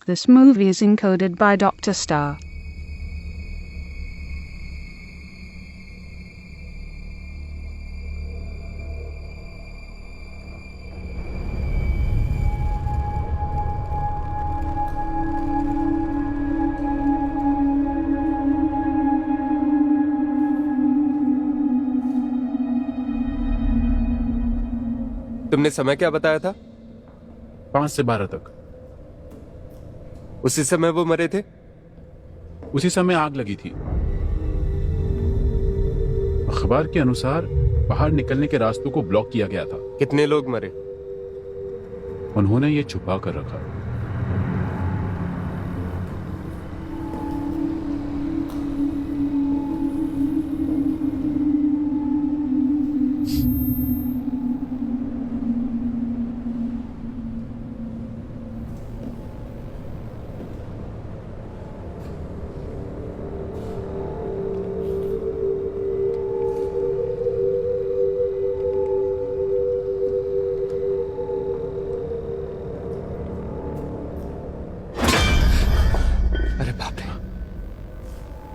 This movie is encoded by Dr. Star. तुमने समय क्या बताया था? 5 से 12 तक। उसी समय वो मरे थे? उसी समय आग लगी थी। अखबार के अनुसार बाहर निकलने के रास्तों को ब्लॉक किया गया था। कितने लोग मरे? उन्होंने ये छुपा कर रखा।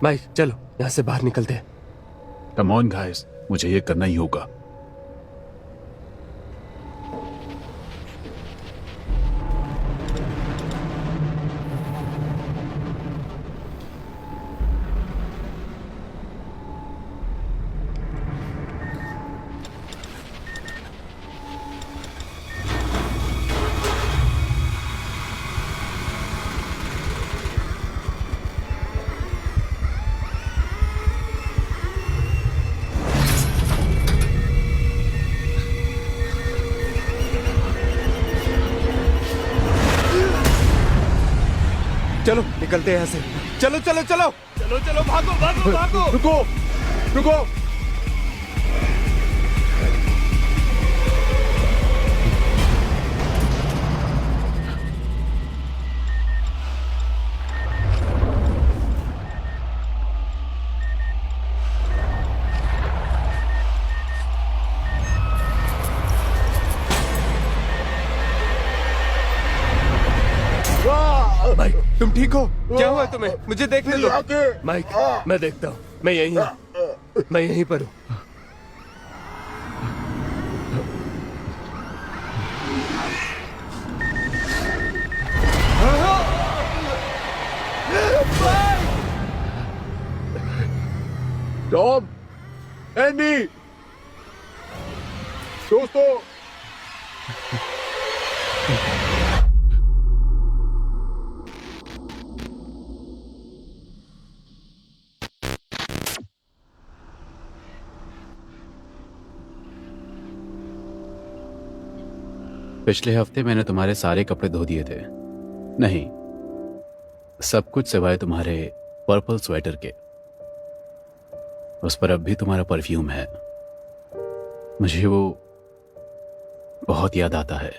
माइक चलो यहां से बाहर निकलते हैं। कम ऑन गाइस, मुझे ये करना ही होगा। चलो निकलते हैं यहाँ से। चलो चलो चलो चलो चलो, भागो भागो भागो। रुको रुको। माइक तुम ठीक हो? क्या हुआ तुम्हें? मुझे देखने दो। माइक मैं देखता हूँ। मैं यहीं हूँ, मैं यहीं पर हूँ। टॉम, एंडी, दोस्तों, पिछले हफ्ते मैंने तुम्हारे सारे कपड़े धो दिए थे। नहीं, सब कुछ सिवाय तुम्हारे पर्पल स्वेटर के। उस पर अब भी तुम्हारा परफ्यूम है। मुझे वो बहुत याद आता है।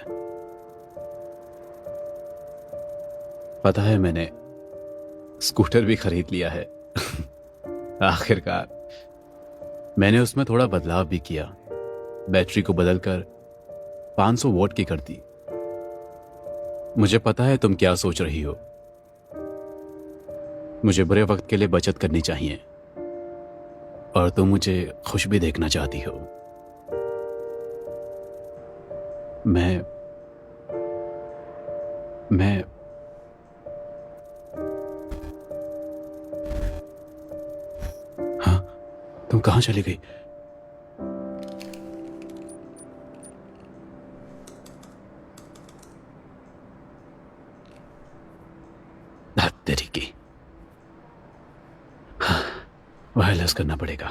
पता है, मैंने स्कूटर भी खरीद लिया है। आखिरकार मैंने उसमें थोड़ा बदलाव भी किया। बैटरी को बदलकर 500 वॉट की कर दी। मुझे पता है तुम क्या सोच रही हो। मुझे बुरे वक्त के लिए बचत करनी चाहिए और तुम मुझे खुश भी देखना चाहती हो। मैं हाँ, तुम कहां चली गई? तेरी की वायरलेस करना पड़ेगा।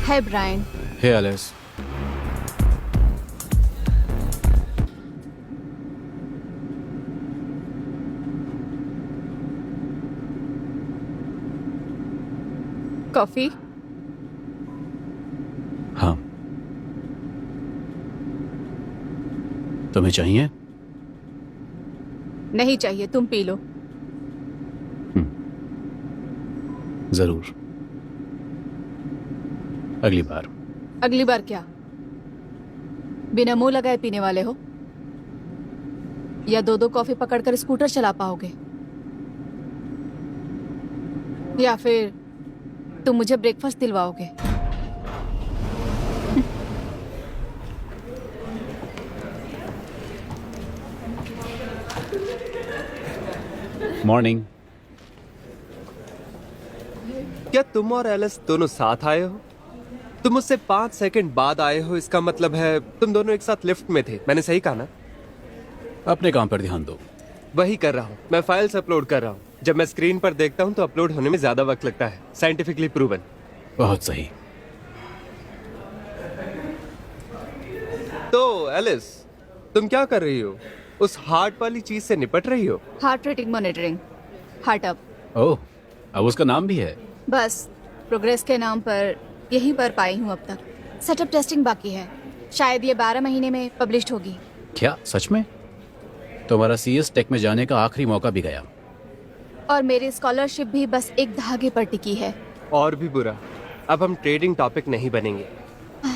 है ब्रायन। हे एलिस। कॉफी? हाँ, तुम्हें चाहिए? नहीं चाहिए, तुम पी लो। जरूर, अगली बार। अगली बार क्या? बिना मुंह लगाए पीने वाले हो? या दो दो कॉफी पकड़कर स्कूटर चला पाओगे? या फिर तुम मुझे ब्रेकफास्ट दिलवाओगे? मॉर्निंग। क्या तुम और एलिस दोनों साथ आए हो? तुम मुझसे 5 सेकंड बाद आए हो, इसका मतलब है तुम दोनों एक साथ लिफ्ट में थे। मैंने सही कहा ना? अपने काम पर ध्यान दो। वही कर रहा हूँ, मैं फाइल्स अपलोड कर रहा हूँ। जब मैं स्क्रीन पर देखता हूँ तो अपलोड होने में ज्यादा वक्त लगता है। Scientifically proven. बहुत सही। तो एलिस, तुम क्या कर रही हो? उस हार्ट वाली चीज से निपट रही हो? Heart rating monitoring. Heart up. Oh, अब उसका नाम भी है? बस प्रोग्रेस के नाम पर यहीं पर पाई हूँ अब तक। सेटअप टेस्टिंग बाकी है, शायद ये 12 महीने में पब्लिश होगी। क्या सच में? तुम्हारा CS टेक में जाने का आखिरी मौका भी गया। और मेरी स्कॉलरशिप भी बस एक धागे पर टिकी है। और भी बुरा, अब हम ट्रेडिंग टॉपिक नहीं बनेंगे।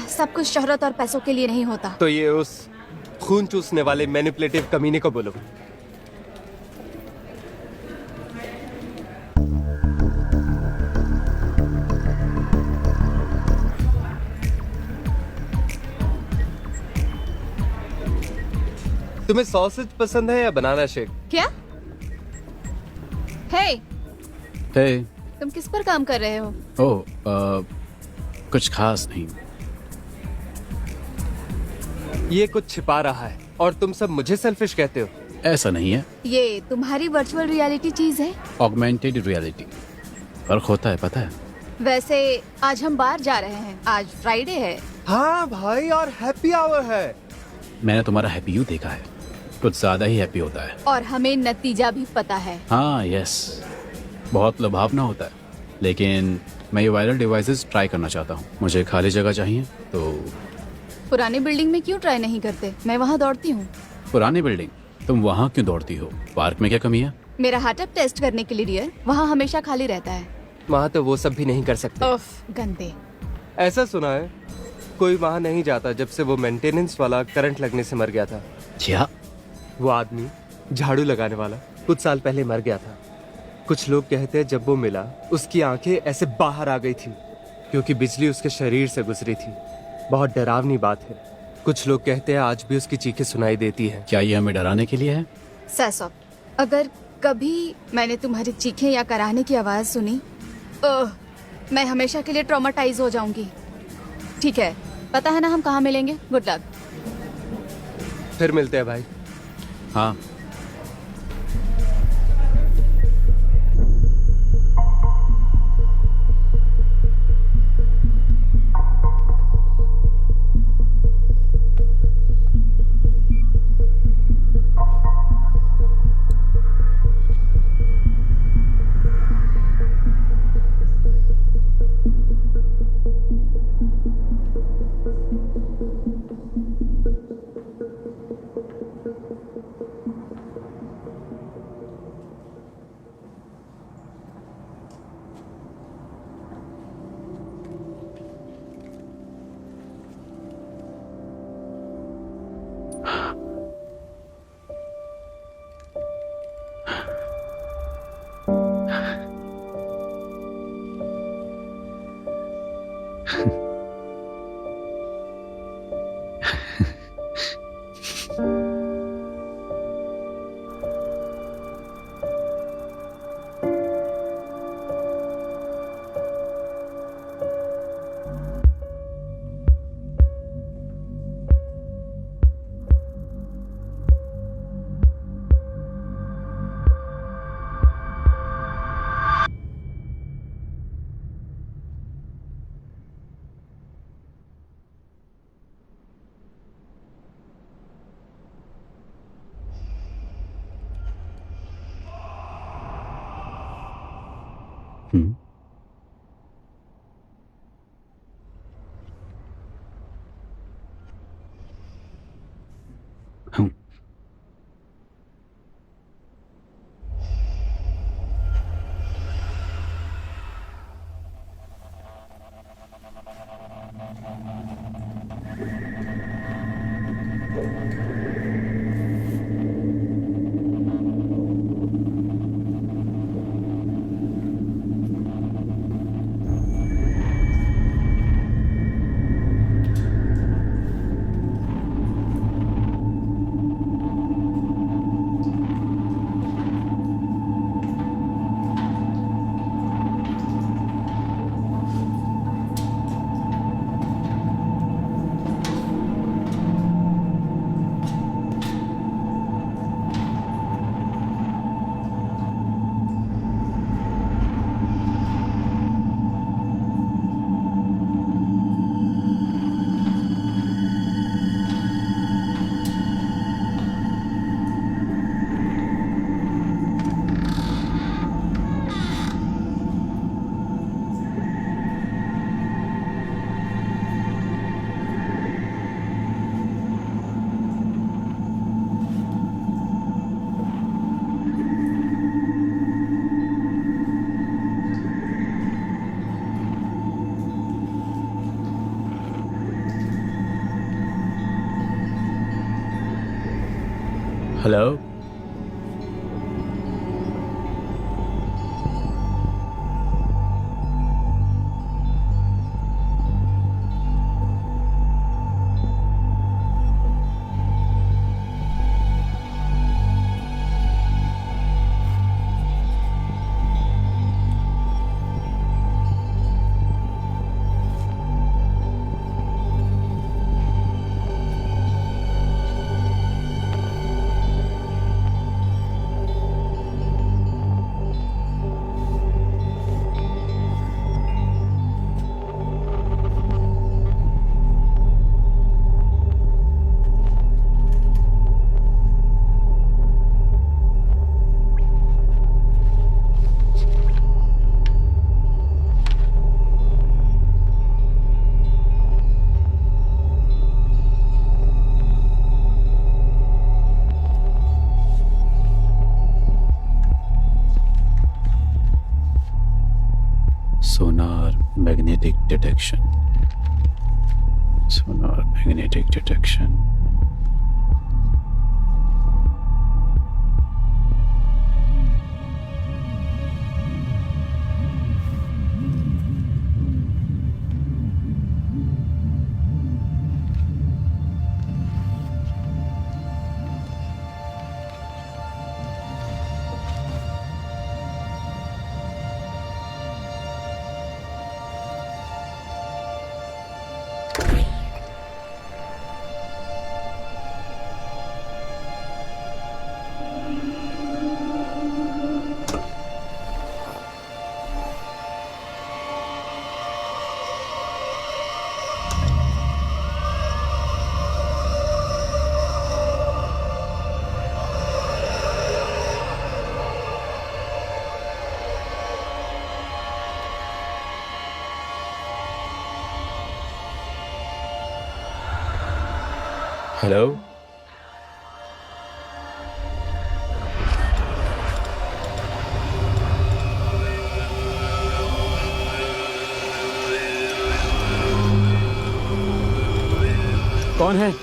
सब कुछ शोहरत और पैसों के लिए नहीं होता। तो ये उस खून चूसने वाले मैनिपुलेटिव कमीने को बोलो। तुम्हें सॉसेज पसंद है या बनाना शेक? क्या? हे, हे, तुम किस पर काम कर रहे हो? ओह, कुछ खास नहीं। ये कुछ छिपा रहा है और तुम सब मुझे सेल्फिश कहते हो। ऐसा नहीं है। ये तुम्हारी वर्चुअल रियलिटी चीज है? Augmented reality. फर्क होता है, पता है? वैसे आज हम बाहर जा रहे हैं, आज फ्राइडे है। हाँ भाई, और हैप्पी आवर है। मैंने तुम्हारा हैप्पी यू देखा है, कुछ ज्यादा ही हैप्पी होता है। और हमें नतीजा भी पता है। हाँ, यस, बहुत लुभावना होता है। लेकिन मैं ये वायरल डिवाइसेस ट्राई करना चाहता हूँ। मुझे खाली जगह चाहिए। तो पुरानी बिल्डिंग में क्यों ट्राई नहीं करते? मैं वहाँ दौड़ती हूँ। पुरानी बिल्डिंग? तुम वहाँ क्यों दौड़ती हो? पार्क में क्या कमी है? मेरा हार्ट अप टेस्ट करने के लिए डियर, वहाँ हमेशा खाली रहता है। वहाँ तो वो सब भी नहीं कर सकते। उफ, गंदे। ऐसा सुना है कोई वहाँ नहीं जाता जब से वो मेंटेनेंस वाला करंट लगने से मर गया था। क्या? वो आदमी झाड़ू लगाने वाला कुछ साल पहले मर गया था। कुछ लोग कहते हैं जब वो मिला उसकी आंखें ऐसे बाहर आ गई थी क्योंकि बिजली उसके शरीर से गुजरी थी। बहुत डरावनी बात है। कुछ लोग कहते हैं आज भी उसकी चीखें सुनाई देती हैं। क्या ये हमें डराने के लिए है? सैसॉप, अगर कभी मैंने तुम्हारी चीखें या कराहने की आवाज सुनी, मैं हमेशा के लिए ट्रॉमाटाइज हो जाऊंगी। ठीक है, पता है ना हम कहाँ मिलेंगे? Good luck. फिर मिलते हैं भाई। हाँ। हम्म। हम्म। हेलो। सोनार मैग्नेटिक डिटेक्शन। सोनार मैग्नेटिक डिटेक्शन। हेलो। कौन है?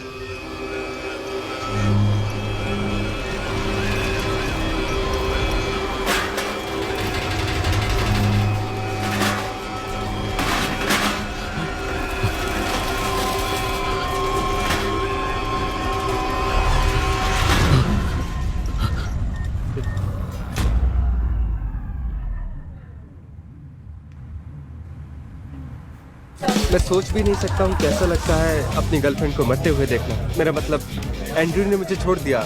मैं सोच भी नहीं सकता हूँ कैसा लगता है अपनी गर्लफ्रेंड को मरते हुए देखना। मेरा मतलब एंड्रयू ने मुझे छोड़ दिया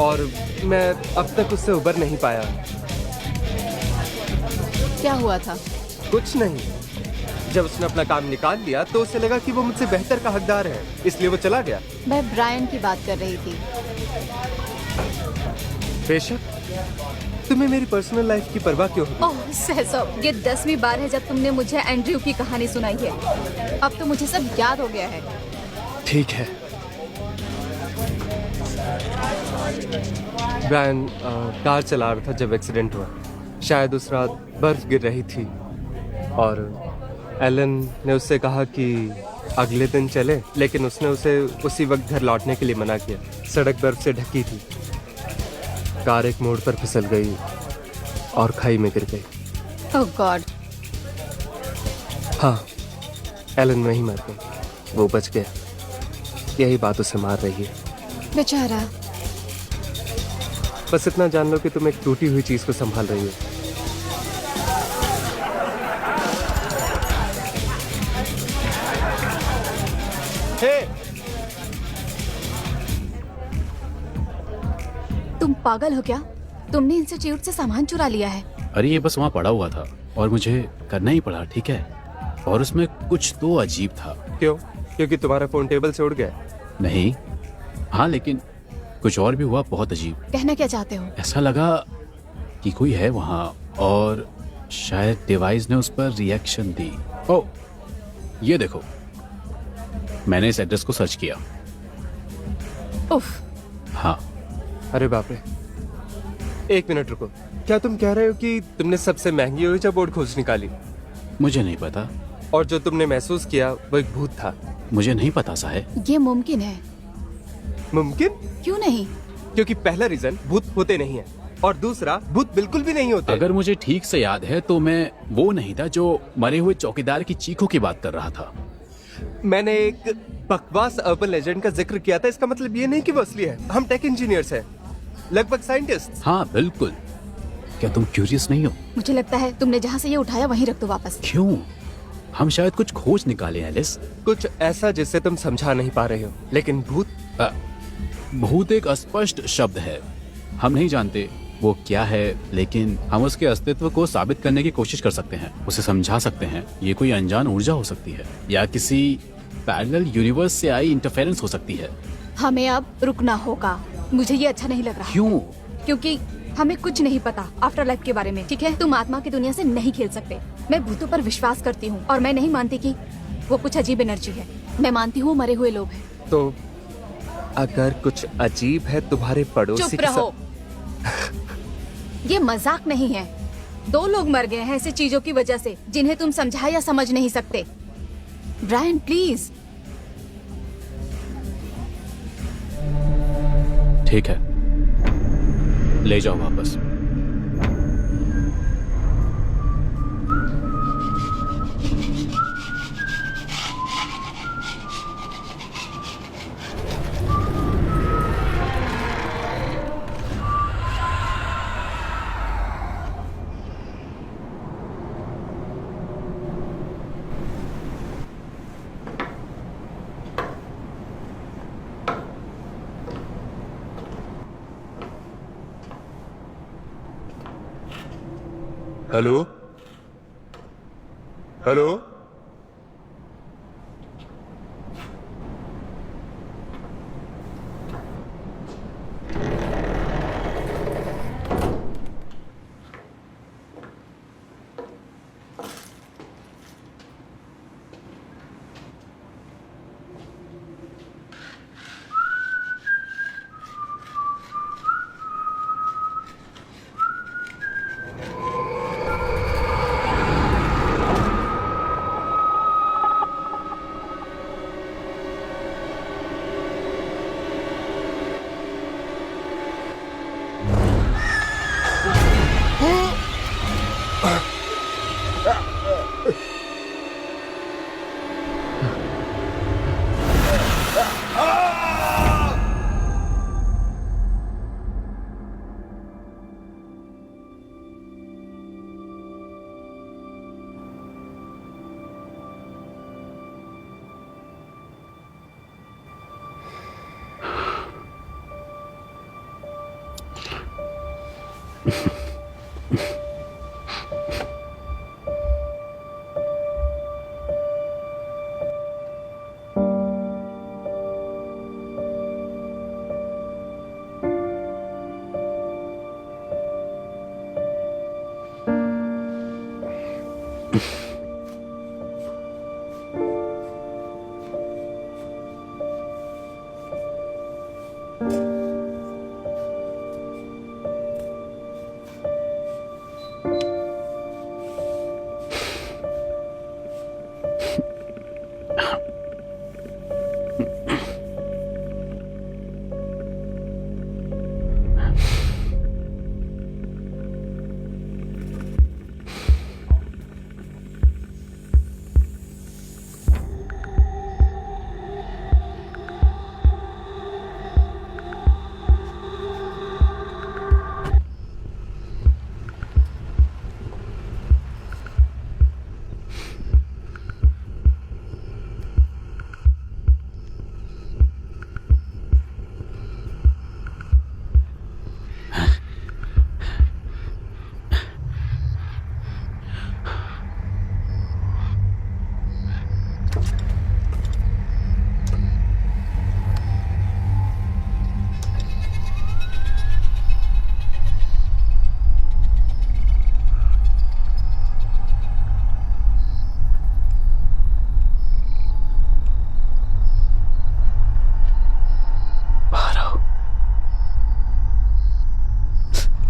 और मैं अब तक उससे उबर नहीं पाया। क्या हुआ था? कुछ नहीं। जब उसने अपना काम निकाल लिया तो उसे लगा कि वो मुझसे बेहतर का हकदार है, इसलिए वो चला गया। मैं ब्रायन की बात कर रही थी। बेशक, तुम्हें मेरी पर्सनल लाइफ की परवाह क्यों होगी? ओह सहसब, ये 10वीं बार है जब तुमने मुझे एंड्रयू की कहानी सुनाई है। अब तो मुझे सब याद हो गया है। ठीक है। ब्रायन कार चला रहा था जब एक्सीडेंट हुआ। शायद उस रात बर्फ गिर रही थी और एलन ने उससे कहा कि अगले दिन चले, लेकिन उसने उसे उसी वक्त घर लौटने के लिए मना किया। सड़क बर्फ से ढकी थी। कार एक मोड़ पर फिसल गई और खाई में गिर गई। ओह गॉड। हाँ, एलन वहीं मर गई। वो बच गया। यही बात उसे मार रही है। बेचारा। बस इतना जान लो कि तुम एक टूटी हुई चीज को संभाल रही हो। तुम पागल हो क्या? तुमने इंस्टीट्यूट से सामान चुरा लिया है। अरे ये बस वहाँ पड़ा हुआ था और मुझे करना ही पड़ा, ठीक है। और उसमें कुछ तो अजीब था। क्यों? क्योंकि तुम्हारा फोन टेबल से उड़ गया? नहीं, हाँ, लेकिन कुछ और भी हुआ बहुत अजीब। कहना क्या चाहते हो? ऐसा लगा कि कोई है वहाँ और शायद डिवाइस ने उस पर रिएक्शन दी। ओ, ये देखो, मैंने इस एड्रेस को सर्च किया। उफ। हाँ। अरे बाप रे, एक मिनट रुको। क्या तुम कह रहे हो कि तुमने सबसे महंगी ओइजा बोर्ड खोज निकाली? मुझे नहीं पता। और जो तुमने महसूस किया वो एक भूत था? मुझे नहीं पता साहब। ये मुमकिन है। मुमकिन? क्यों नहीं? क्योंकि पहला रीजन, भूत होते नहीं है, और दूसरा, भूत बिल्कुल भी नहीं होते। अगर मुझे ठीक से याद है तो मैं वो नहीं था जो मरे हुए चौकीदार की चीखों की बात कर रहा था। मैंने एक बकवास अर्बन लेजेंड का जिक्र किया था। इसका मतलब ये नहीं कि वो असली है। हम टेक इंजीनियर्स हैं, लगभग साइंटिस्ट। हाँ बिल्कुल। क्या तुम क्यूरियस नहीं हो? मुझे लगता है तुमने जहाँ से ये उठाया वहीं रख दो वापस। क्यों? हम शायद कुछ खोज निकाले हैं एलिस। कुछ ऐसा जिससे तुम समझा नहीं पा रहे हो। लेकिन भूत? भूत एक अस्पष्ट शब्द है। हम नहीं जानते वो क्या है, लेकिन हम उसके अस्तित्व को साबित करने की कोशिश कर सकते हैं, उसे समझा सकते हैं। ये कोई अनजान ऊर्जा हो सकती है या किसी पैरेलल यूनिवर्स से आई इंटरफेरेंस हो सकती है। हमें अब रुकना होगा। मुझे ये अच्छा नहीं लग रहा। क्यों? क्योंकि हमें कुछ नहीं पता आफ्टर लाइफ के बारे में, ठीक है? तुम आत्मा की दुनिया से नहीं खेल सकते। मैं भूतों पर विश्वास करती हूँ और मैं नहीं मानती कि वो कुछ अजीब एनर्जी है। मैं मानती हूँ मरे हुए लोग हैं। तो अगर कुछ अजीब है तुम्हारे पड़ोसी चुप रहो। ये मजाक नहीं है। 2 लोग मर गए हैं ऐसी चीजों की वजह से जिन्हें तुम समझा या समझ नहीं सकते। Brian please. ठीक है, ले जाओ वापस। हेलो? हेलो?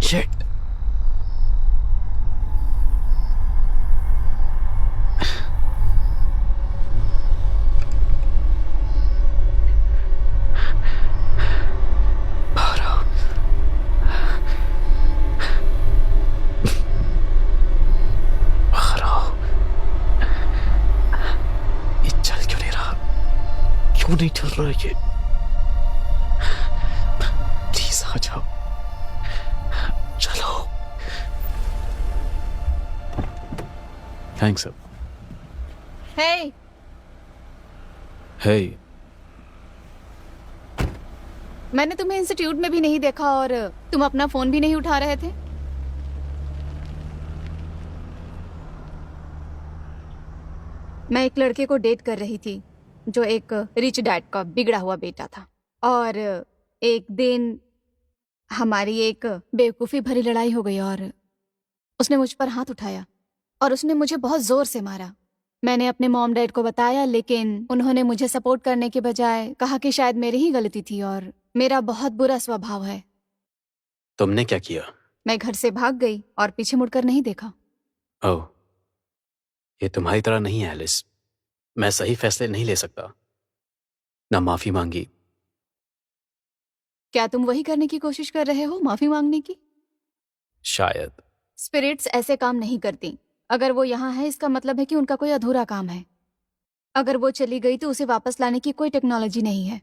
Shit. क्यों नहीं चल रहा ये? प्लीज आ जाओ, चलो। थैंक्स सब। हे, हे, मैंने तुम्हें इंस्टीट्यूट में भी नहीं देखा और तुम अपना फोन भी नहीं उठा रहे थे। मैं एक लड़के को डेट कर रही थी जो एक रिच डैड का बिगड़ा हुआ बेटा था, और एक दिन हमारी एक बेवकूफ़ी भरी लड़ाई हो गई और उसने मुझ पर हाथ उठाया और उसने मुझे बहुत जोर से मारा। मैंने अपने मॉम डैड को बताया, लेकिन उन्होंने मुझे सपोर्ट करने के बजाय कहा कि शायद मेरी ही गलती थी और मेरा बहुत बुरा स्वभाव है। तुमने क्या किया? मैं घर से भाग गई और पीछे मुड़कर नहीं देखा। ओह, ये तुम्हारी तरह नहीं है एलिस। मैं सही फैसले नहीं ले सकता, ना माफी मांगी। क्या तुम वही करने की कोशिश कर रहे हो, माफी मांगने की? शायद। स्पिरिट्स ऐसे काम नहीं करती। अगर वो यहाँ है इसका मतलब है कि उनका कोई अधूरा काम है। अगर वो चली गई तो उसे वापस लाने की कोई टेक्नोलॉजी नहीं है।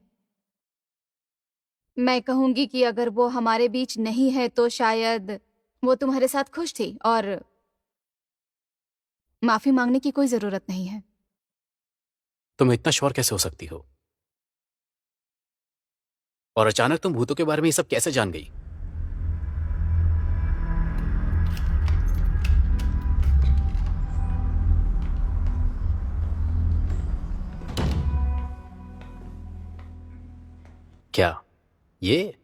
मैं कहूंगी कि अगर वो हमारे बीच नहीं है तो शायद वो तुम्हारे साथ खुश थी और माफी मांगने की कोई जरूरत नहीं है। तुम इतना श्योर कैसे हो सकती हो? और अचानक तुम भूतों के बारे में ये सब कैसे जान गई? क्या ये?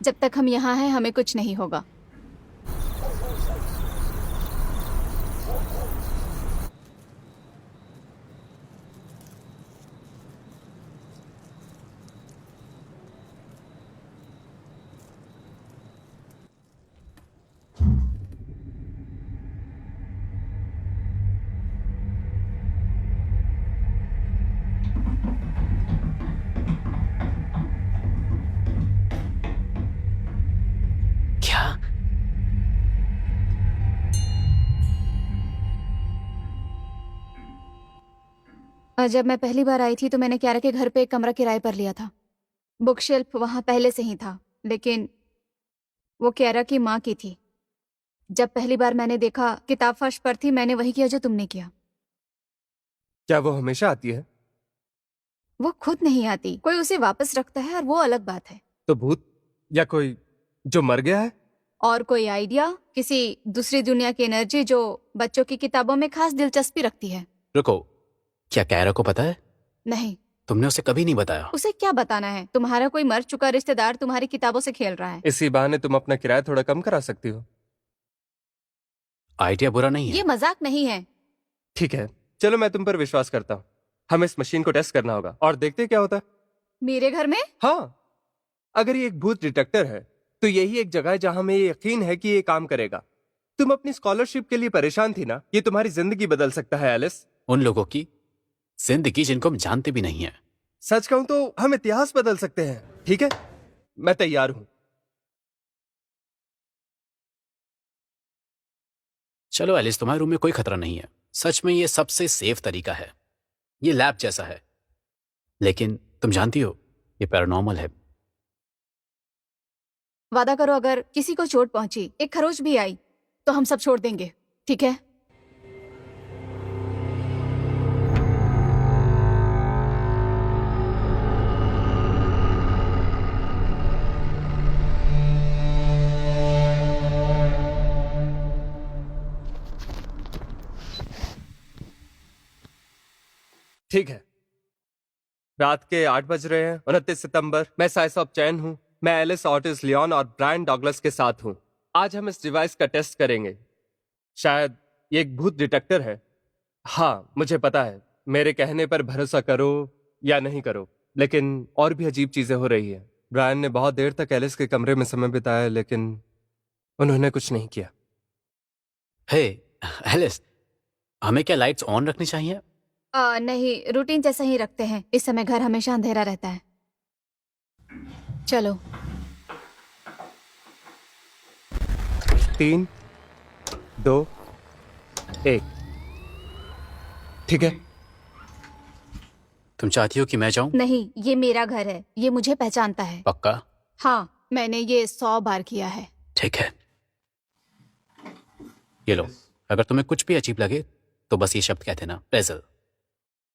जब तक हम यहाँ हैं हमें कुछ नहीं होगा। क्या? जब मैं पहली बार आई थी तो मैंने क्यारा के घर पे एक कमरा किराए पर लिया था। बुक शेल्फ वहां पहले से ही था, लेकिन वो क्यारा की माँ की थी। जब पहली बार मैंने देखा किताब फर्श पर थी, मैंने वही किया जो तुमने किया। क्या वो हमेशा आती है? वो खुद नहीं आती, कोई उसे वापस रखता है और वो अलग बात है। तो भूत या कोई जो मर गया है? और कोई आइडिया, किसी दूसरी दुनिया की एनर्जी जो बच्चों की किताबों में खास दिलचस्पी रखती है। रुको, क्या कैरा को पता है? नहीं, तुमने उसे कभी नहीं बताया। उसे क्या बताना है? तुम्हारा कोई मर चुका रिश्तेदार तुम्हारी किताबों से खेल रहा है। इसी बहाने तुम अपना किराया थोड़ा कम करा सकती हो। आइडिया बुरा नहीं है। ये मजाक नहीं है। ठीक है, चलो मैं तुम पर विश्वास करता हूँ। हमें इस मशीन को टेस्ट करना होगा और देखते हैं क्या होता है। मेरे घर में? हाँ, अगर ये एक भूत डिटेक्टर है तो यही एक जगह है जहां हमें ये यकीन है कि ये काम करेगा। तुम अपनी स्कॉलरशिप के लिए परेशान थी ना, ये तुम्हारी जिंदगी बदल सकता है एलिस। उन लोगों की जिंदगी जिनको हम जानते भी नहीं है। सच कहूं तो हम इतिहास बदल सकते हैं। ठीक है, मैं तैयार हूं। चलो एलिस, तुम्हारे रूम में कोई खतरा नहीं है। सच में ये सबसे सेफ तरीका है। ये लैब जैसा है, लेकिन तुम जानती हो ये पैरानॉर्मल है। वादा करो अगर किसी को चोट पहुंची, एक खरोच भी आई, तो हम सब छोड़ देंगे, ठीक है? ठीक है, रात के 8 बज रहे हैं, 29 सितंबर। मैं साइस ऑफ चैन हूं। मैं एलिस ऑर्टिस लियोन और ब्रायन डॉगलस के साथ हूं। आज हम इस डिवाइस का टेस्ट करेंगे। शायद ये एक भूत डिटेक्टर है। हाँ, मुझे पता है, मेरे कहने पर भरोसा करो या नहीं करो, लेकिन और भी अजीब चीजें हो रही है। ब्रायन ने बहुत देर तक एलिस के कमरे में समय बिताया, लेकिन उन्होंने कुछ नहीं किया। हे एलिस, हमें क्या लाइट्स ऑन रखनी चाहिए? नहीं, रूटीन जैसा ही रखते हैं। इस समय घर हमेशा अंधेरा रहता है। चलो। 3, 2, 1। ठीक है। तुम चाहती हो कि मैं जाऊं? नहीं, ये मेरा घर है, ये मुझे पहचानता है। पक्का? हाँ, मैंने ये 100 बार किया है। ठीक है, ये लो। अगर तुम्हें कुछ भी अजीब लगे तो बस ये शब्द कहते ना, प्रेजल,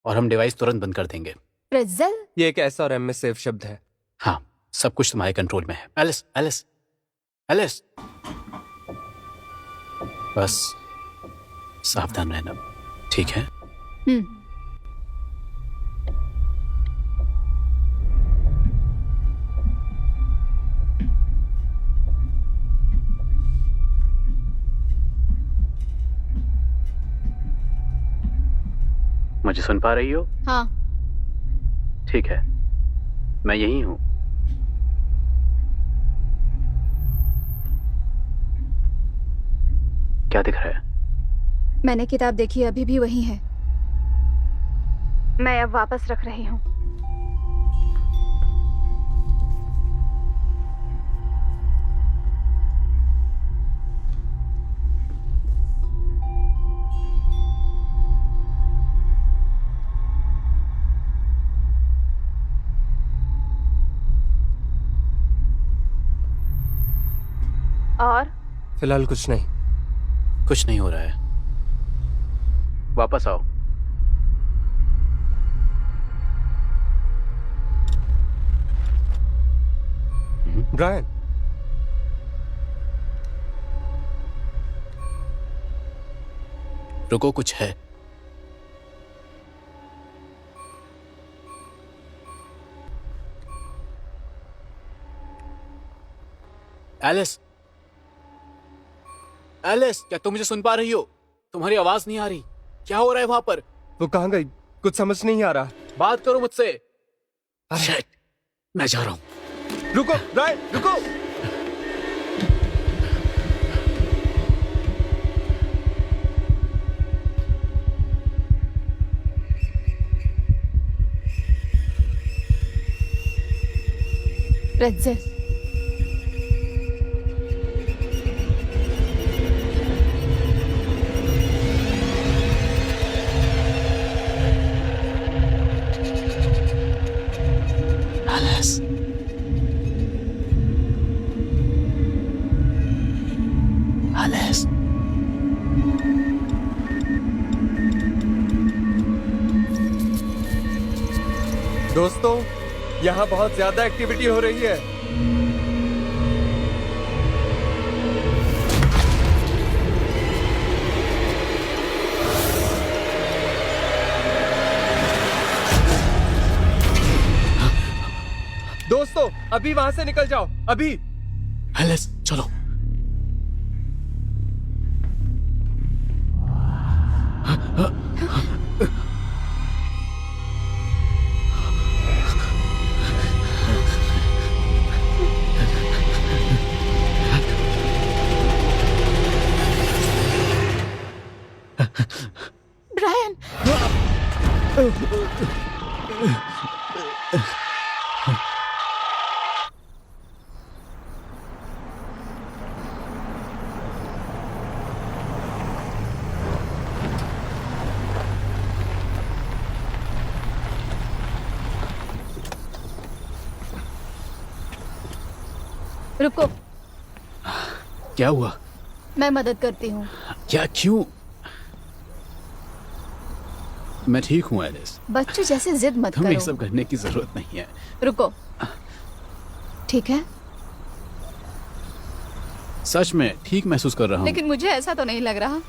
और हम डिवाइस तुरंत बंद कर देंगे। प्रेजल? ये एक ऐसा और एम में सेफ शब्द है। हाँ, सब कुछ तुम्हारे कंट्रोल में है। एलिस, एलिस, एलिस, बस सावधान रहना, ठीक है? मुझे सुन पा रही हो? हाँ। ठीक है, मैं यही हूं। क्या दिख रहा है? मैंने किताब देखी, अभी भी वही है। मैं अब वापस रख रही हूँ। और फिलहाल कुछ नहीं। कुछ नहीं हो रहा है। वापस आओ। ब्रायन, रुको, कुछ है। एलिस, एलिस, क्या तुम मुझे सुन पा रही हो? तुम्हारी आवाज नहीं आ रही। क्या हो रहा है वहां पर? वो कहाँ गई? कुछ समझ नहीं आ रहा। बात करो मुझसे। अरे शिट, मैं जा रहा हूं। रुको ब्रायन, रुको। प्रेजल। एलिस, एलिस, दोस्तों, यहाँ बहुत ज्यादा एक्टिविटी हो रही है। दोस्तों, अभी वहां से निकल जाओ, अभी। एलिस चलो। ब्रायन, रुको, क्या हुआ? मैं मदद करती हूँ। क्या, क्यों? मैं ठीक हूँ एलिस, बच्चों जैसे जिद मत तुम्हें ये करो। सब करने की जरूरत नहीं है। रुको, ठीक है, सच में ठीक महसूस कर रहा हूँ। लेकिन मुझे ऐसा तो नहीं लग रहा।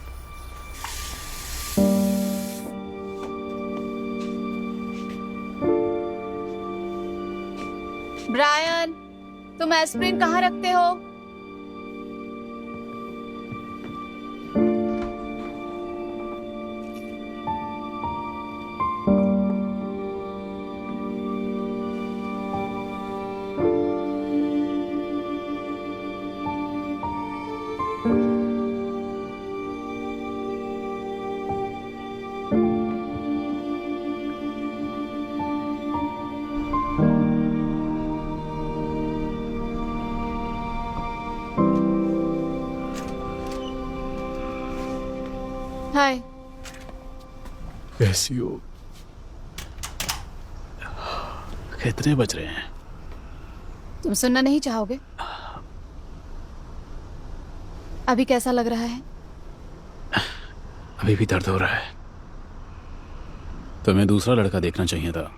ब्रायन, तुम एस्प्रिन कहाँ रखते हो? हाय, कैसी हो? कितने बज रहे हैं? तुम सुनना नहीं चाहोगे? अभी कैसा लग रहा है? अभी भी दर्द हो रहा है। तुम्हें दूसरा लड़का देखना चाहिए था।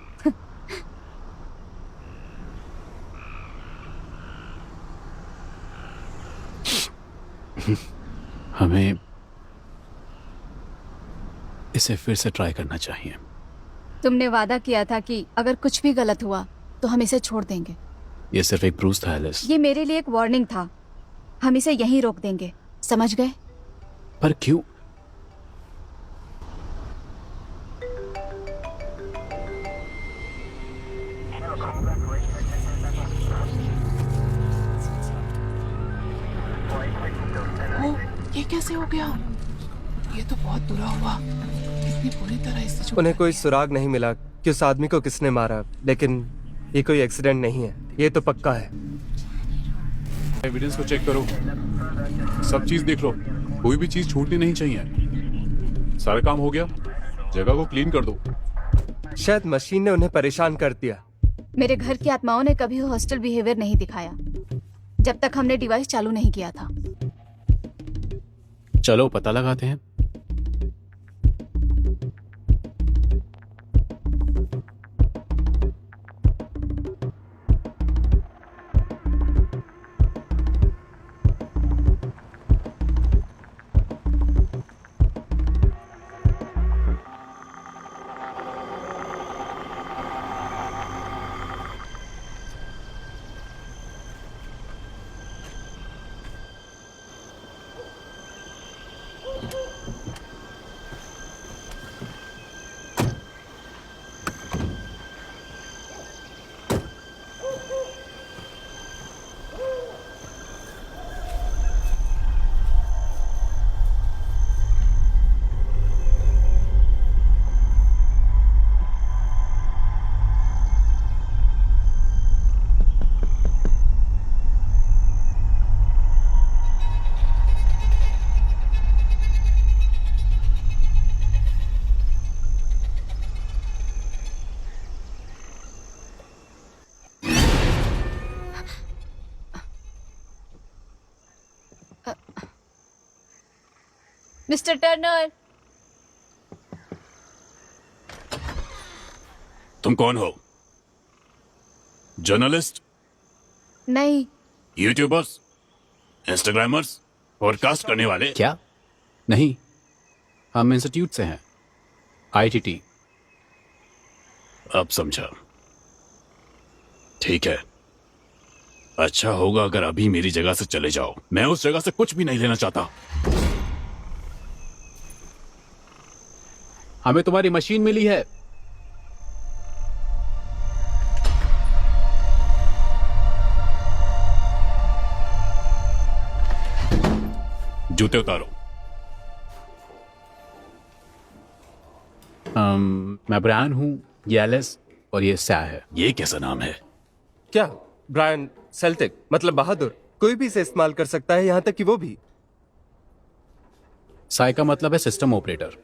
हमें इसे फिर से ट्राई करना चाहिए। तुमने वादा किया था कि अगर कुछ भी गलत हुआ तो हम इसे छोड़ देंगे। ये सिर्फ एक ब्रूस था एलिस। ये मेरे लिए एक वार्निंग था। हम इसे यहीं रोक देंगे, समझ गए? पर क्यों? ओ, ये कैसे हो गया? ये तो बहुत बुरा हुआ। इतनी बुरी तरह इससे छूट उन्हें कोई गई। सुराग नहीं मिला कि उस आदमी को किसने मारा, लेकिन ये कोई एक्सीडेंट नहीं है, ये तो पक्का है। एविडेंस को चेक करो, सब चीज देख लो, कोई भी चीज छूटनी नहीं चाहिए। सारा काम हो गया, जगह को क्लीन कर दो। शायद मशीन ने उन्हें परेशान कर दिया। मेरे घर की आत्माओं ने कभी हॉस्टल बिहेवियर नहीं दिखाया जब तक हमने डिवाइस चालू नहीं किया था। चलो पता लगाते हैं। मिस्टर टर्नर, तुम कौन हो? जर्नलिस्ट, नहीं, यूट्यूबर्स, इंस्टाग्रामर्स, पॉडकास्ट करने वाले? क्या? नहीं, हम इंस्टीट्यूट से हैं, ITT। अब समझा। ठीक है, अच्छा होगा अगर अभी मेरी जगह से चले जाओ। मैं उस जगह से कुछ भी नहीं लेना चाहता। हमें तुम्हारी मशीन मिली है। जूते उतारो। मैं ब्रायन हूं, ये एलिस और ये सै है। ये कैसा नाम है? क्या ब्रायन सेल्टिक मतलब बहादुर? कोई भी इसे इस्तेमाल कर सकता है, यहां तक कि वो भी। साई का मतलब है सिस्टम ऑपरेटर।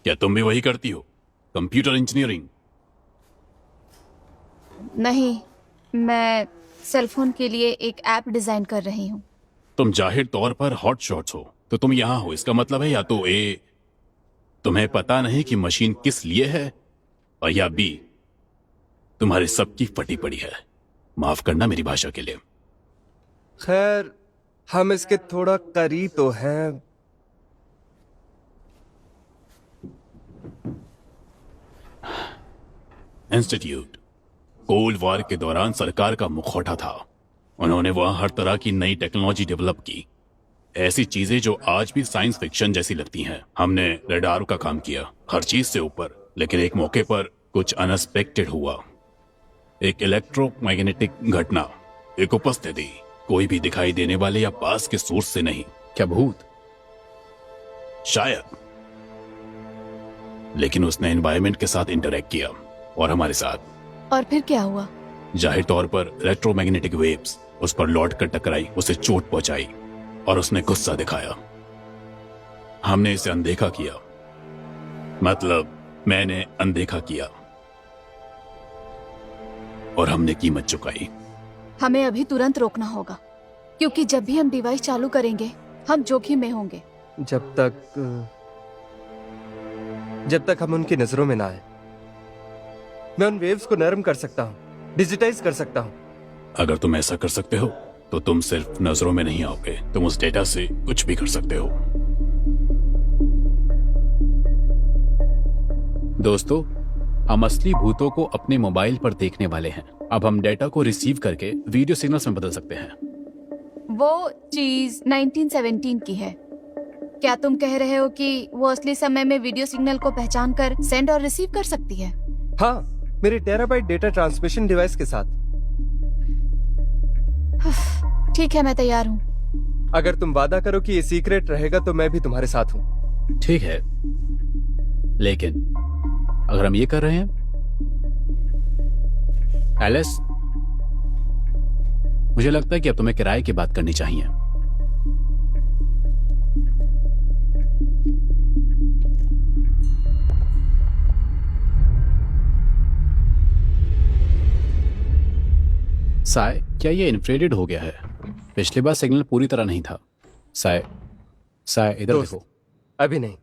क्या तुम भी वही करती हो, कंप्यूटर इंजीनियरिंग? नहीं, मैं सेलफोन के लिए एक ऐप डिजाइन कर रही हूँ। तुम जाहिर तौर पर हॉट शॉट्स हो, तो तुम यहां हो इसका मतलब है या तो ए तुम्हें पता नहीं कि मशीन किस लिए है, और या बी तुम्हारी सबकी फटी पड़ी है। माफ करना मेरी भाषा के लिए। खैर, हम इसके थोड़ा करीब तो हैं। इंस्टीट्यूट कोल्ड वॉर के दौरान सरकार का मुखौटा था। उन्होंने वहां हर तरह की नई टेक्नोलॉजी डेवलप की, ऐसी चीजें जो आज भी साइंस फिक्शन जैसी लगती हैं। हमने रडार का काम किया, हर चीज से ऊपर। लेकिन एक मौके पर कुछ अनएक्सपेक्टेड हुआ, एक इलेक्ट्रोमैग्नेटिक घटना, एक उपस्थिति, कोई भी दिखाई देने वाले या पास के सोर्स से नहीं। क्या भूत? शायद, लेकिन उसने एनवायरनमेंट के साथ इंटरेक्ट किया और हमारे साथ। और फिर क्या हुआ? जाहिर तौर पर इलेक्ट्रोमैग्नेटिक वेव्स उस पर लौट कर टकराई, उसे चोट पहुंचाई और उसने गुस्सा दिखाया। हमने इसे अनदेखा किया, मतलब मैंने अनदेखा किया, और हमने कीमत चुकाई। हमें अभी तुरंत रोकना होगा, क्योंकि जब भी हम डिवाइस चालू करेंगे हम जोखिम में होंगे। जब तक हम उनकी नजरों में ना आए। मैं उन वेव्स को नरम कर सकता हूँ, डिजिटाइज कर सकता हूँ। अगर तुम ऐसा कर सकते हो तो तुम सिर्फ नजरों में नहीं आओगे, तुम उस डेटा से कुछ भी कर सकते हो। दोस्तों, हम असली भूतों को अपने मोबाइल पर देखने वाले हैं। अब हम डेटा को रिसीव करके वीडियो सिग्नल्स में बदल सकते हैं। वो चीज 1917 की है। क्या तुम कह रहे हो कि वो असली समय में वीडियो सिग्नल को पहचान कर सेंड और रिसीव कर सकती है? हाँ, मेरे टेराबाइट डेटा ट्रांसमिशन डिवाइस के साथ। ठीक है, मैं तैयार हूँ। अगर तुम वादा करो कि ये सीक्रेट रहेगा तो मैं भी तुम्हारे साथ हूँ। ठीक है, लेकिन अगर हम ये कर रहे हैं, एलिस, मुझे लगता है कि अब तुम्हें किराए की बात करनी चाहिए। साय, क्या ये इन्फ्रेटेड हो गया है? पिछली बार सिग्नल पूरी तरह नहीं था। साय, साय इधर दोस्त, देखो। अभी नहीं।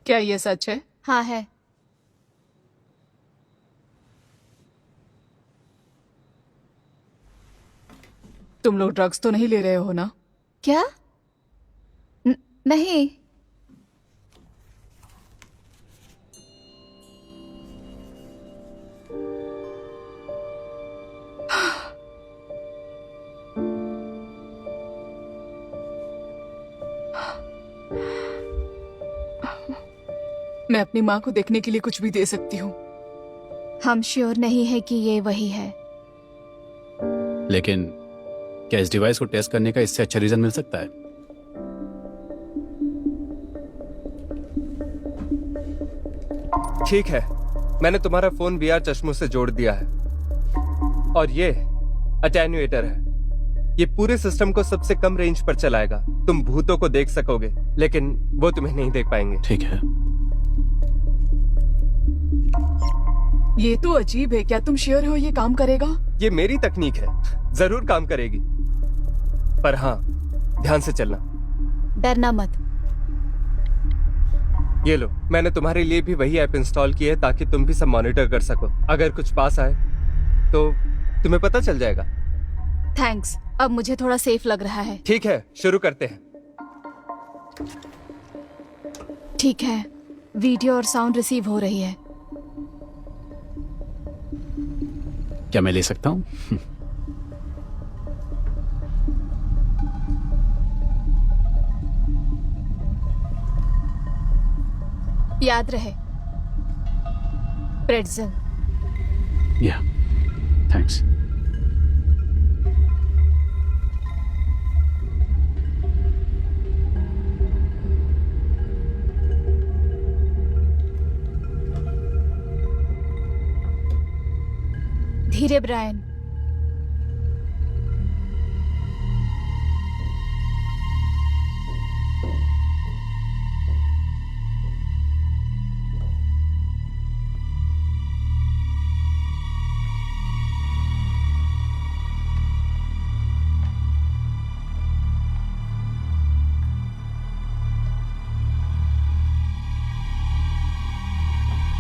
क्या ये सच है? हाँ है। तुम लोग ड्रग्स तो नहीं ले रहे हो ना? क्या? नहीं। मैं अपनी माँ को देखने के लिए कुछ भी दे सकती हूँ। हम श्योर नहीं है कि ये वही है। लेकिन क्या इस डिवाइस को टेस्ट करने का इससे अच्छा रीजन मिल सकता है? ठीक है, मैंने तुम्हारा फोन वीआर चश्मों से जोड़ दिया है और ये अटेन्यूएटर है। ये पूरे सिस्टम को सबसे कम रेंज पर चलाएगा। तुम भूतों को देख सकोगे, लेकिन वो तुम्हें नहीं देख पाएंगे। ठीक है। ये तो अजीब है। क्या तुम श्योर हो ये काम करेगा? ये मेरी तकनीक है, जरूर काम करेगी। पर हाँ, ध्यान से चलना। डरना मत। ये लो, मैंने तुम्हारे लिए भी वही ऐप इंस्टॉल की है ताकि तुम भी सब मॉनिटर कर सको। अगर कुछ पास आए तो तुम्हें पता चल जाएगा। थैंक्स, अब मुझे थोड़ा सेफ लग रहा है। ठीक है, शुरू करते हैं। ठीक है। वीडियो और साउंड रिसीव हो रही है। क्या मैं ले सकता हूँ? याद रहे, प्रेट्ज़ल। या, थैंक्स। धीरे ब्रायन।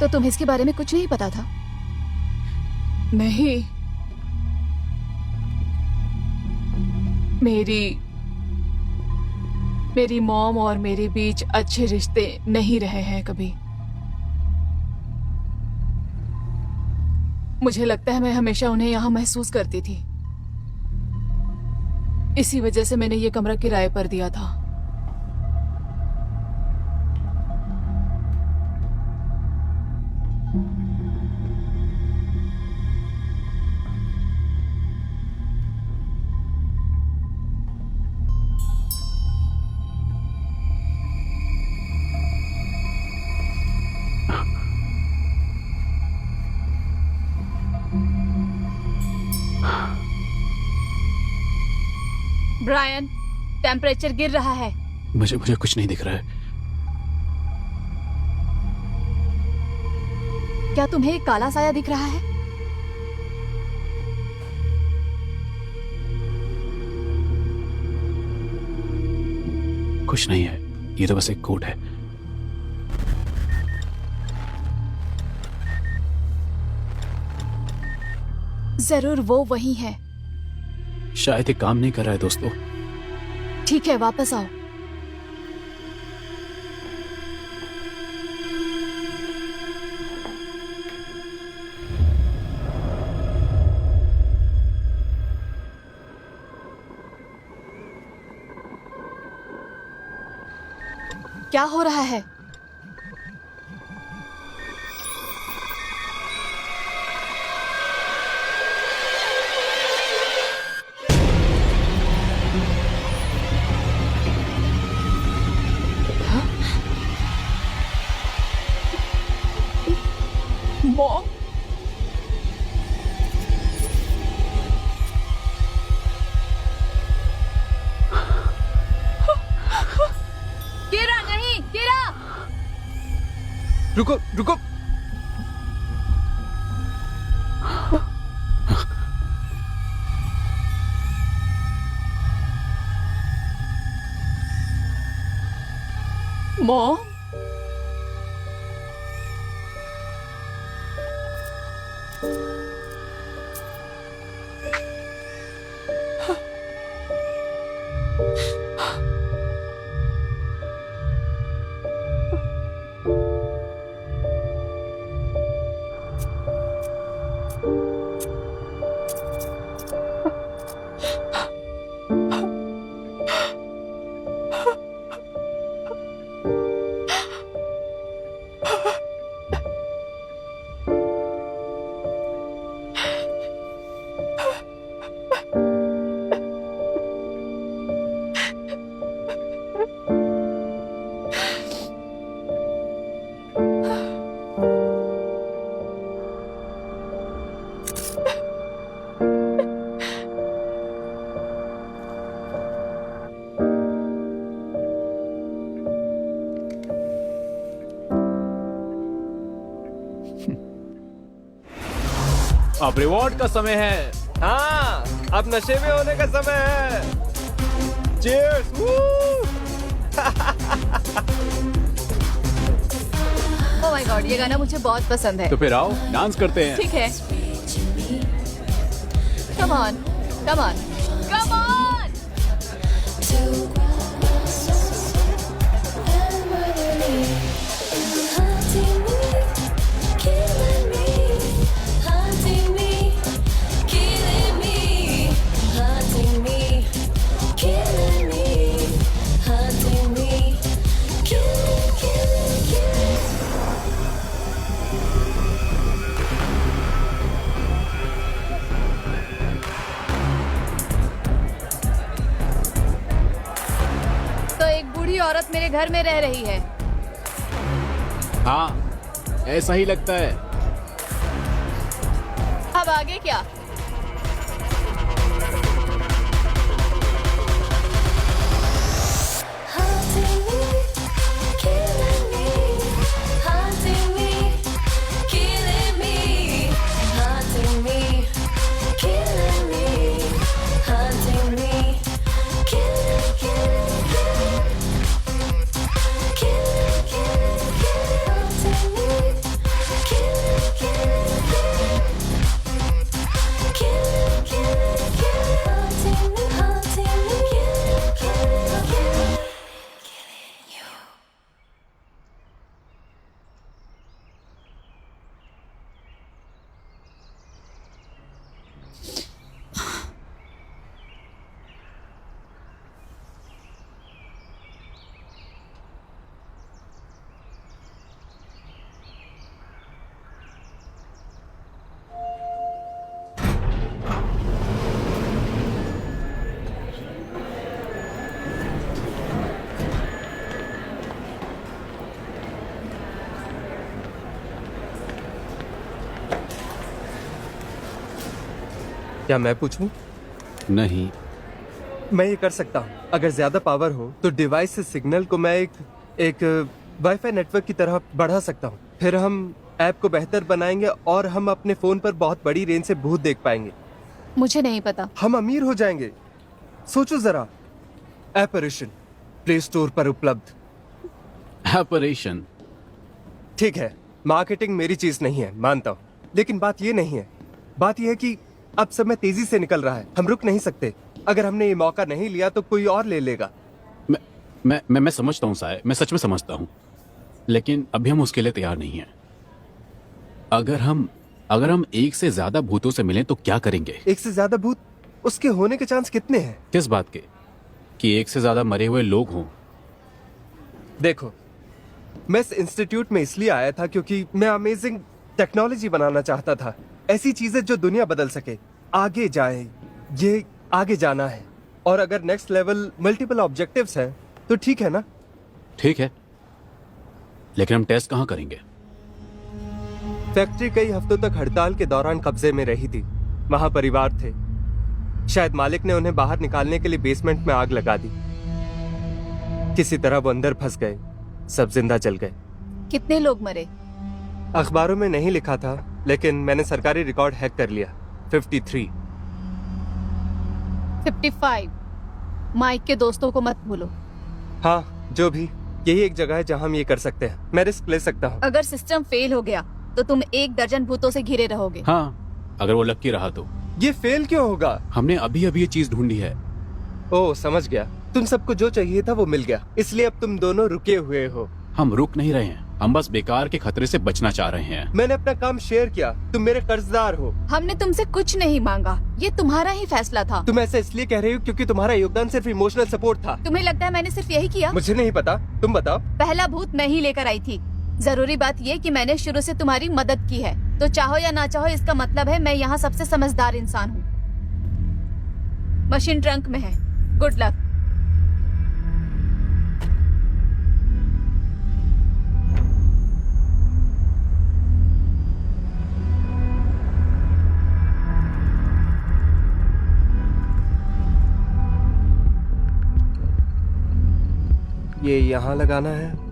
तो तुम्हें इसके बारे में कुछ नहीं पता था? नहीं, मेरी मॉम और मेरे बीच अच्छे रिश्ते नहीं रहे हैं कभी। मुझे लगता है मैं हमेशा उन्हें यहाँ महसूस करती थी। इसी वजह से मैंने ये कमरा किराए पर दिया था। ब्रायन, टेम्परेचर गिर रहा है। मुझे कुछ नहीं दिख रहा है। क्या तुम्हें एक काला साया दिख रहा है? कुछ नहीं है, ये तो बस एक कोट है। जरूर वो वही है। शायद ये काम नहीं कर रहा है दोस्तों। ठीक है, वापस आओ। क्या हो रहा है? मॉम, गिरा नहीं, गिरा। रुको रुको। मॉम, अब रिवॉर्ड का समय है। हाँ, अब नशे में होने का समय है। चीयर्स। ओह माय गॉड, ये गाना मुझे बहुत पसंद है। तो फिर आओ डांस करते हैं। ठीक है। Come on, come on, come on. to घर में रह रही है। हाँ, ऐसा ही लगता है। अब आगे क्या? क्या मैं पूछूं? नहीं, मैं ये कर सकता हूँ। अगर ज्यादा पावर हो तो डिवाइस से सिग्नल को मैं एक वाईफाई नेटवर्क की तरह बढ़ा सकता हूँ। फिर हम ऐप को बेहतर बनाएंगे और हम अपने फोन पर बहुत बड़ी रेंज से भूत देख पाएंगे। मुझे नहीं पता। हम अमीर हो जाएंगे। सोचो जरा। एपरेशन प्ले स्टोर पर उपलब्ध। ऑपरेशन। ठीक है, मार्केटिंग मेरी चीज नहीं है, मानता हूँ, लेकिन बात ये नहीं है। बात ये है कि अब समय तेजी से निकल रहा है, हम रुक नहीं सकते। अगर हमने ये मौका नहीं लिया तो कोई और ले लेगा। मैं समझता हूँ साय, मैं सच में समझता हूँ, लेकिन अभी हम उसके लिए तैयार नहीं हैं। अगर हम एक से ज्यादा भूतों से मिलें तो क्या करेंगे? एक से ज्यादा भूत? उसके होने के चांस कितने हैं? किस बात के? कि एक से ज्यादा मरे हुए लोग हों? देखो, मैं इस इंस्टीट्यूट में इसलिए आया था क्योंकि मैं अमेजिंग टेक्नोलॉजी बनाना चाहता था। ऐसी चीजें जो दुनिया बदल सके, आगे जाए। ये आगे जाना है। और अगर नेक्स्ट लेवल मल्टीपल ऑब्जेक्टिव्स हैं तो ठीक है ना? ठीक है, लेकिन हम टेस्ट कहाँ करेंगे? फैक्ट्री कई हफ्तों तक हड़ताल के दौरान कब्जे में रही थी। वहां परिवार थे। शायद मालिक ने उन्हें बाहर निकालने के लिए बेसमेंट में आग लगा दी। किसी तरह वो अंदर फंस गए, सब जिंदा जल गए। कितने लोग मरे? अखबारों में नहीं लिखा था, लेकिन मैंने सरकारी रिकॉर्ड हैक कर लिया। 53। 55। माइक के दोस्तों को मत भूलो। हाँ, जो भी, यही एक जगह है जहां हम ये कर सकते हैं। मैं रिस्क ले सकता हूँ। अगर सिस्टम फेल हो गया तो तुम 1 दर्जन भूतों से घिरे रहोगे। हाँ, अगर वो लक्की रहा तो। ये फेल क्यों होगा? हमने अभी ये चीज ढूंढी है। ओह, समझ गया। तुम सबको जो चाहिए था वो मिल गया, इसलिए अब तुम दोनों रुके हुए हो। हम रुक नहीं रहे हैं, हम बस बेकार के खतरे से बचना चाह रहे हैं। मैंने अपना काम शेयर किया, तुम मेरे कर्जदार हो। हमने तुमसे कुछ नहीं मांगा, ये तुम्हारा ही फैसला था। तुम ऐसा इसलिए कह रही हो क्योंकि तुम्हारा योगदान सिर्फ इमोशनल सपोर्ट था। तुम्हें लगता है मैंने सिर्फ यही किया? मुझे नहीं पता, तुम बताओ। पहला भूत मैं ही लेकर आई थी। जरूरी बात ये कि मैंने शुरू से तुम्हारी मदद की है, तो चाहो या ना चाहो इसका मतलब है मैं यहाँ सबसे समझदार इंसान हूँ। मशीन ट्रंक में है। Good luck. ये यहाँ लगाना है।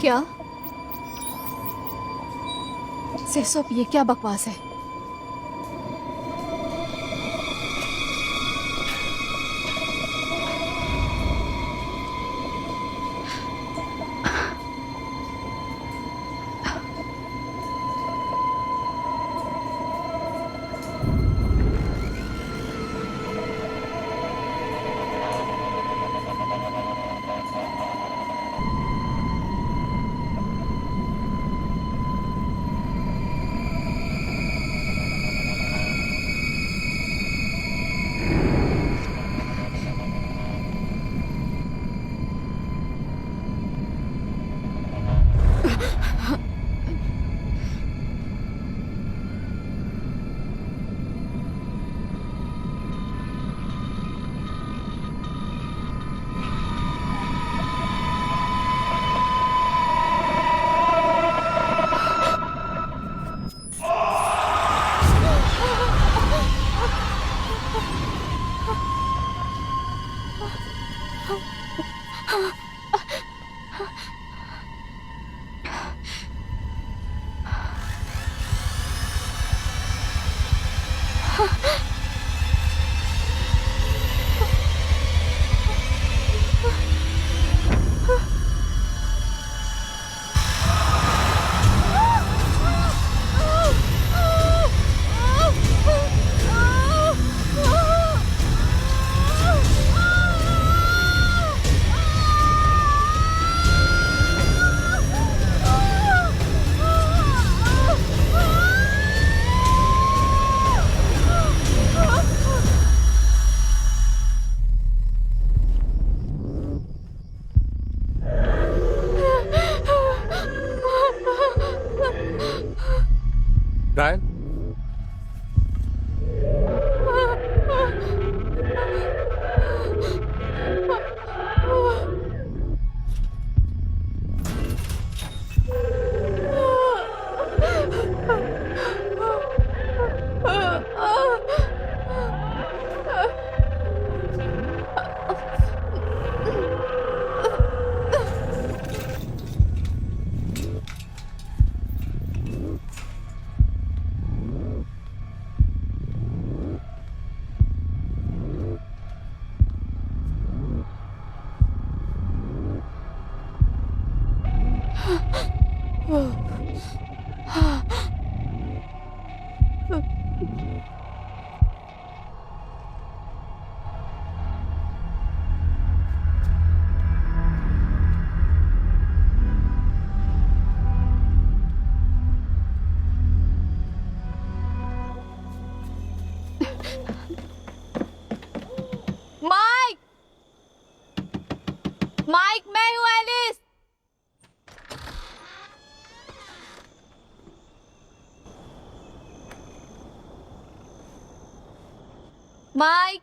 क्या? सेसोप, ये क्या बकवास है? Brian, mic! माइक, मैं हूँ एलिस। माइक!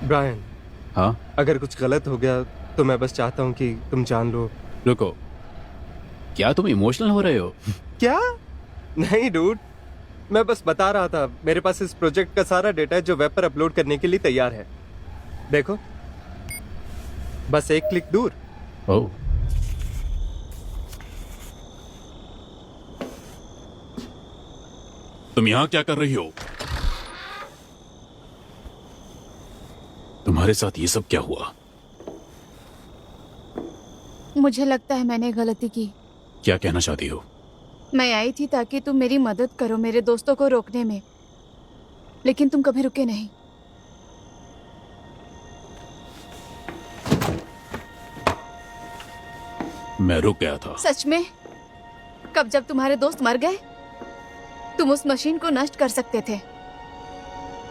ब्रायन, हाँ, अगर कुछ गलत हो गया तो मैं बस चाहता हूँ कि तुम जान लो। रुको, क्या तुम इमोशनल हो रहे हो? क्या? नहीं डूड, मैं बस बता रहा था, मेरे पास इस प्रोजेक्ट का सारा डेटा है जो वेब पर अपलोड करने के लिए तैयार है। देखो, बस एक क्लिक दूर। ओह, तुम यहाँ क्या कर रही हो? तुम्हारे साथ ये सब क्या हुआ? मुझे लगता है मैंने गलती की। क्या कहना चाहती हो? मैं आई थी ताकि तुम मेरी मदद करो मेरे दोस्तों को रोकने में, लेकिन तुम कभी रुके नहीं। मैं रुक गया था। सच में? कब? जब तुम्हारे दोस्त मर गए? तुम उस मशीन को नष्ट कर सकते थे।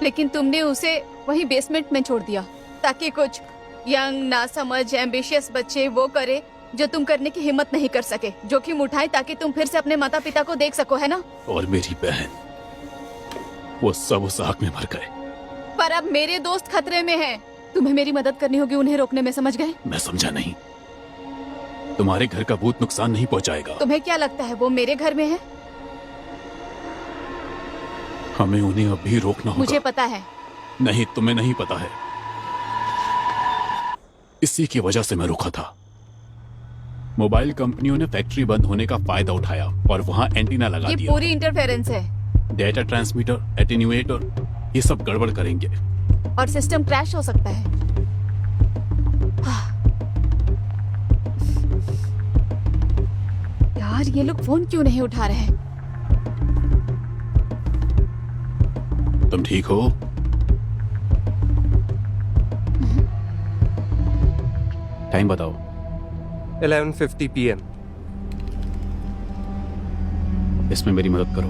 लेकिन तुमने उसे वही बेसमेंट में छोड़ दिया ताकि कुछ यंग नासमझ एम्बिशियस बच्चे वो करे जो तुम करने की हिम्मत नहीं कर सके, जोखिम उठाए ताकि तुम फिर से अपने माता पिता को देख सको, है ना? और मेरी बहन, वो सब उस आग में मर गए। पर अब मेरे दोस्त खतरे में हैं। तुम्हें मेरी मदद करनी होगी उन्हें रोकने में, समझ गए? मैं समझा नहीं। तुम्हारे घर का भूत नुकसान नहीं पहुंचाएगा। तुम्हें क्या लगता है वो मेरे घर में है? हमें उन्हें अभी रोकना होगा। मुझे पता है। नहीं, तुम्हें नहीं पता है। इसी की वजह से मैं रुका था। मोबाइल कंपनियों ने फैक्ट्री बंद होने का फायदा उठाया और वहां एंटीना लगा ये दिया। पूरी इंटरफेरेंस है डेटा ट्रांसमीटर, एटेन्यूएटर, ये सब गड़बड़ करेंगे। और सिस्टम क्रैश हो सकता है। यार ये लोग फोन क्यों नहीं उठा रहे हैं? तुम ठीक हो? टाइम बताओ। 11:50 PM। इसमें मेरी मदद करो।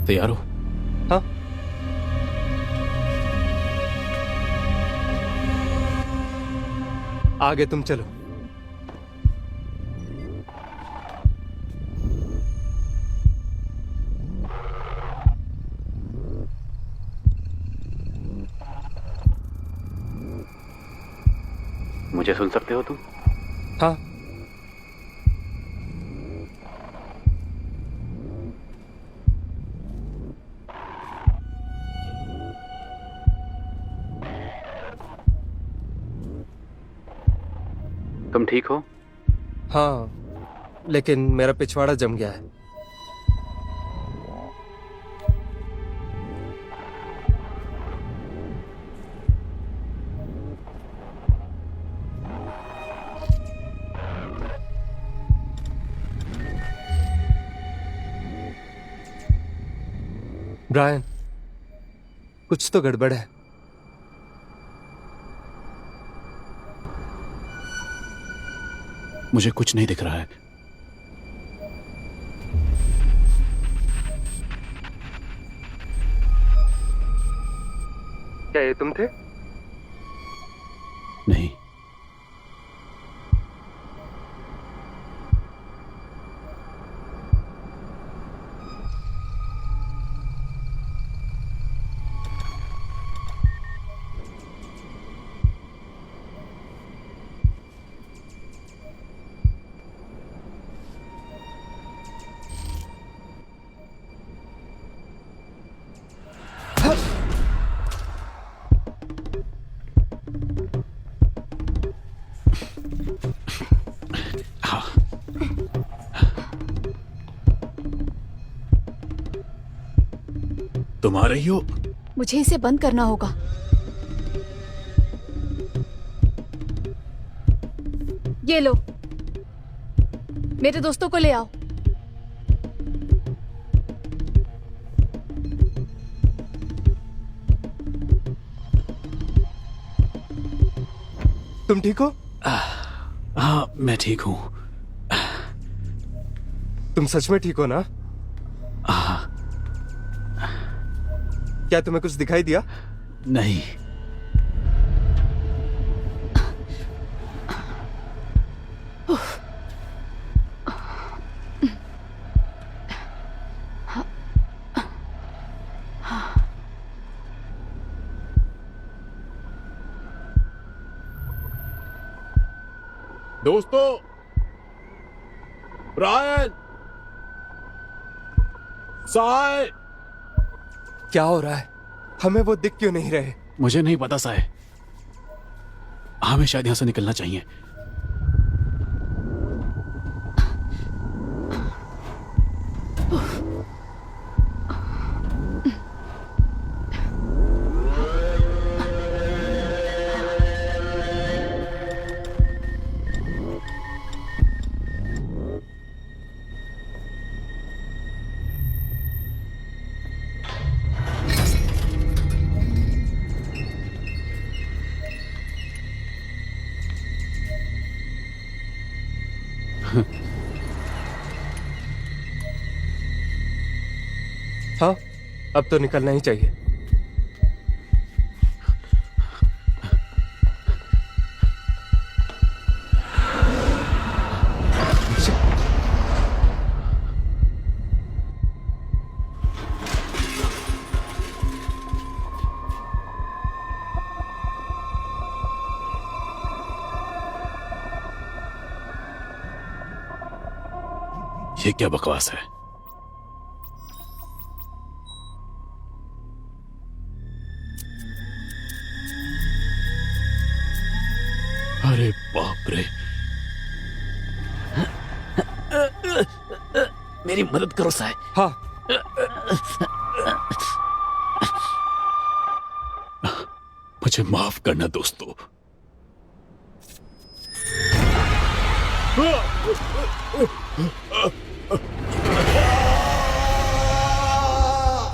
तैयार हो? हाँ। आगे तुम चलो। मुझे सुन सकते हो तुम? हाँ। तुम ठीक हो? हाँ, लेकिन मेरा पिछवाड़ा जम गया है। ब्रायन, कुछ तो गड़बड़ है। मुझे कुछ नहीं दिख रहा है। क्या ये तुम थे? नहीं। तुम आ रही हो? मुझे इसे बंद करना होगा। ये लो, मेरे दोस्तों को ले आओ। तुम ठीक हो? हाँ, मैं ठीक हूं। तुम सच में ठीक हो ना? क्या तुम्हें कुछ दिखाई दिया? नहीं। दोस्तों, ब्रायन, साय, क्या हो रहा है? हमें वो दिख क्यों नहीं रहे? मुझे नहीं पता साय। हमें शायद यहां से निकलना चाहिए। हाँ, अब तो निकलना ही चाहिए। ये क्या बकवास है? अरे बाप रे, मेरी मदद करो साहब। हाँ, मुझे माफ करना दोस्तों।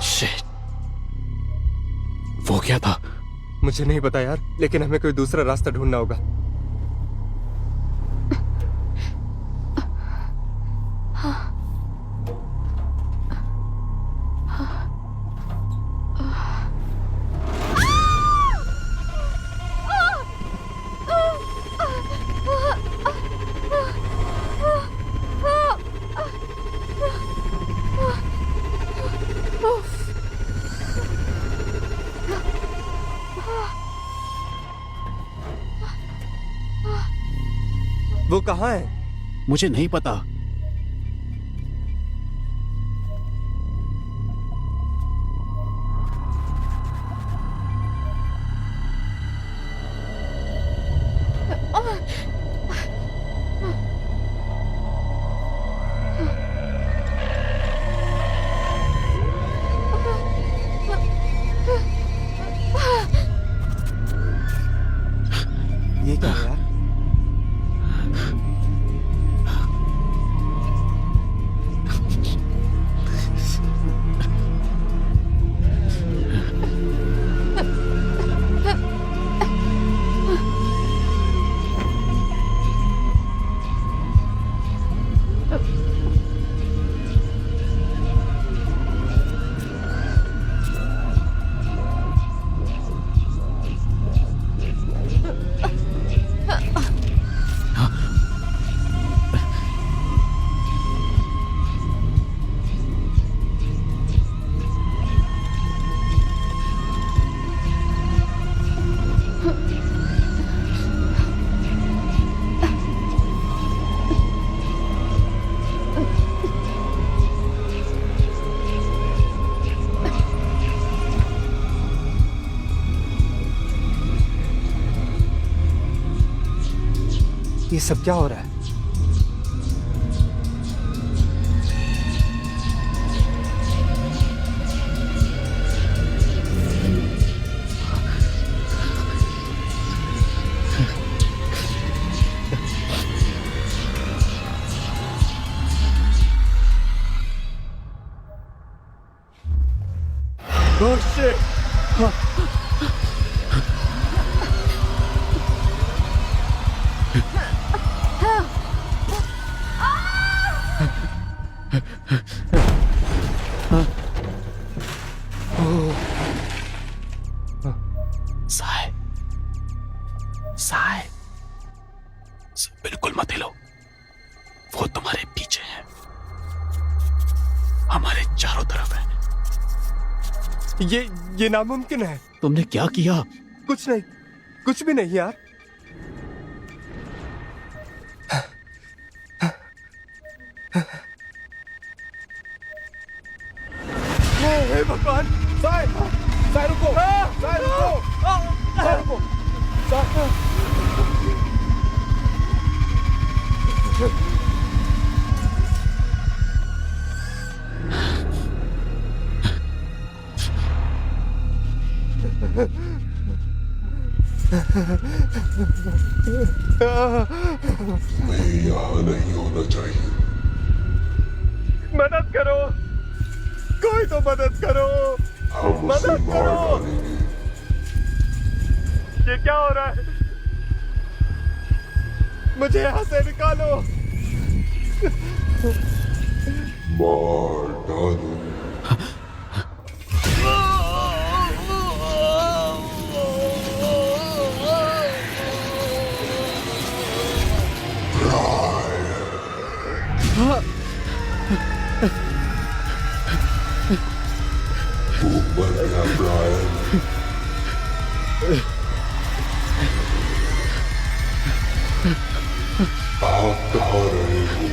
शिट, वो क्या था? मुझे नहीं पता यार, लेकिन हमें कोई दूसरा रास्ता ढूंढना होगा। वो कहाँ है? मुझे नहीं पता। ये क्या है यार? ये सब क्या हो रहा है? Oh shit! बिल्कुल मत हिलो, वो तुम्हारे पीछे है, हमारे चारों तरफ है। ये नामुमकिन है। तुमने क्या किया? कुछ नहीं, कुछ भी नहीं यार। हे भगवान! साय रुको! साय रुको! साय रुको! तुम्हें यहाँ नहीं होना चाहिए। मदद करो, कोई तो मदद करो, हम उसे मदद मार करो। डालेंगे। ये क्या हो रहा है? मुझे यहाँ से निकालो। मार डालो। आप कहाँ रहे हो?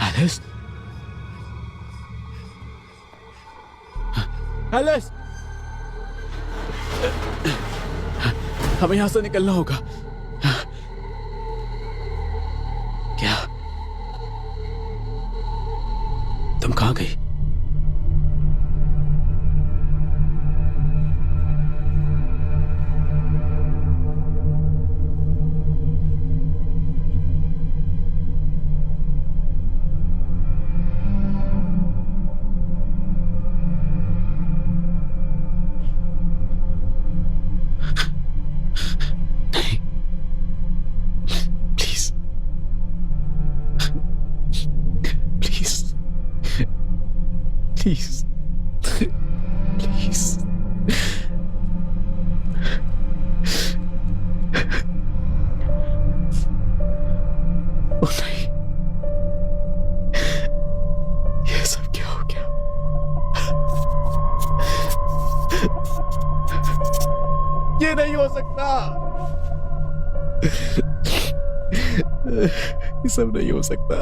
एलिस, एलिस, हमें यहां से निकलना होगा। क्या तुम कहां गई? Please. Please. Oh नहीं, ये सब क्या हो गया? ये नहीं हो सकता। ये सब नहीं हो सकता।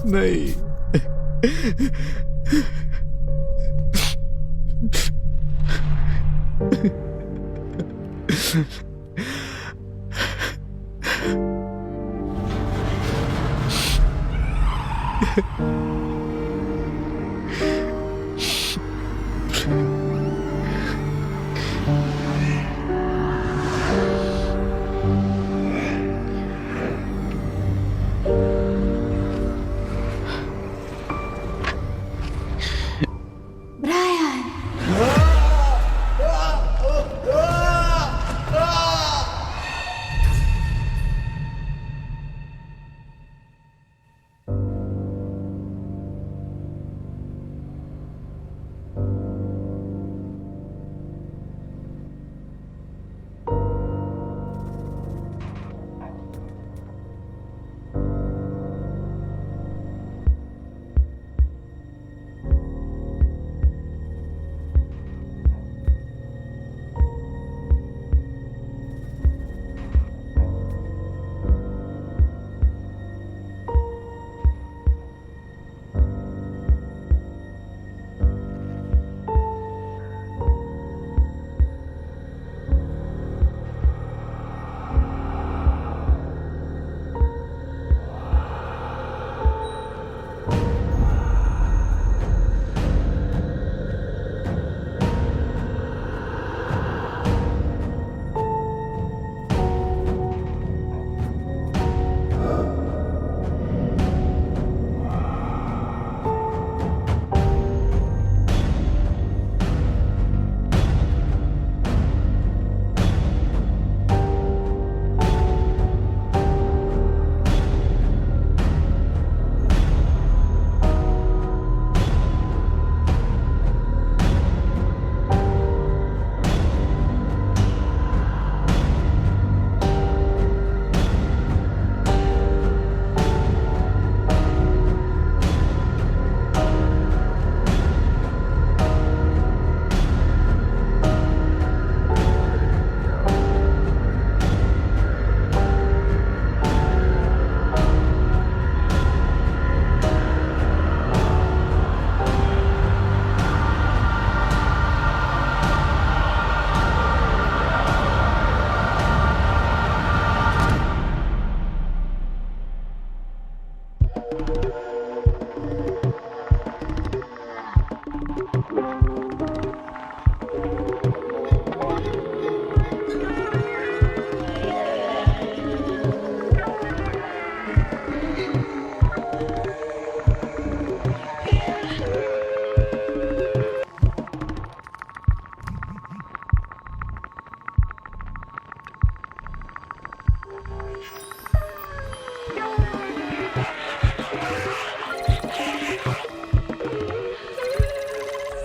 नहीं।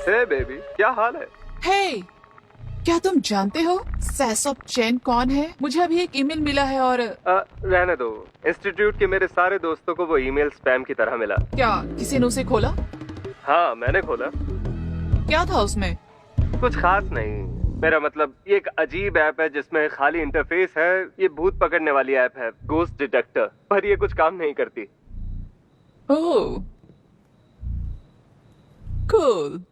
हे बेबी, क्या हाल है? हे, क्या तुम जानते हो सैसोप चैन कौन है? मुझे अभी एक ईमेल मिला है और रहने दो। इंस्टीट्यूट के मेरे सारे दोस्तों को वो ईमेल स्पैम की तरह मिला। क्या किसी ने उसे खोला? हाँ, मैंने खोला। क्या था उसमें? कुछ खास नहीं। मेरा मतलब ये एक अजीब ऐप है जिसमें खाली इंटरफेस है। ये भूत पकड़ने वाली ऐप है, गोस्ट डिटेक्टर, पर ये कुछ काम नहीं करती। ओह, cool.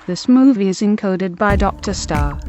This movie is encoded by Dr. Star.